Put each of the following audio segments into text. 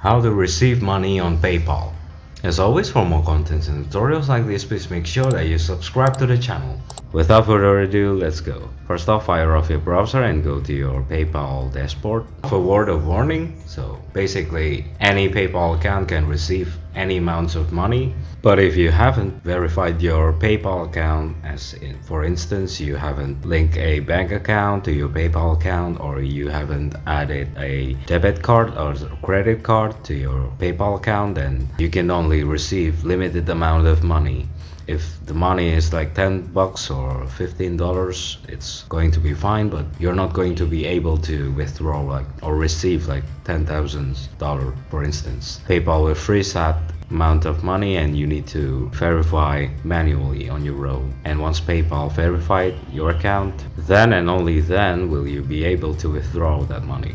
How to receive money on PayPal. As always, for more contents and tutorials like this, please make sure that you subscribe to the channel. Without further ado, let's go. First off, fire off your browser and go to your PayPal dashboard. For word of warning, so basically any PayPal account can receive any amounts of money, but if you haven't verified your PayPal account, for instance you haven't linked a bank account to your PayPal account, or you haven't added a debit card or credit card to your PayPal account, then you can only receive limited amount of money. If the money is like $10 or $15, it's going to be fine, but you're not going to be able to withdraw or receive like $10,000 for instance. PayPal will freeze that amount of money and you need to verify manually on your own. And once PayPal verified your account, then and only then will you be able to withdraw that money.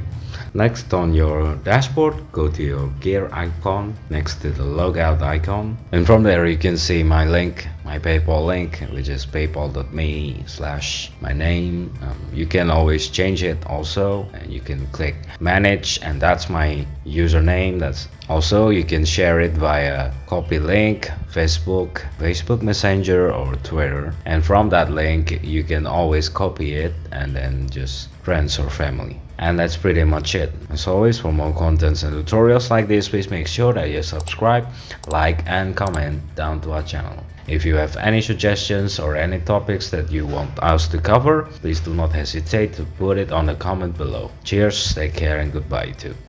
Next, on your dashboard, go to your gear icon next to the logout icon, and from there you can see my link, my PayPal link, which is paypal.me/my name. You can always change it also, and you can click manage, and that's my username. That's also, you can share it via copy link, Facebook Messenger or Twitter, and from that link you can always copy it and then just friends or family. And that's pretty much it. As always, for more contents and tutorials like this, please make sure that you subscribe, like and comment down to our channel. If you have any suggestions or any topics that you want us to cover, please do not hesitate to put it on the comment below. Cheers, take care and goodbye too.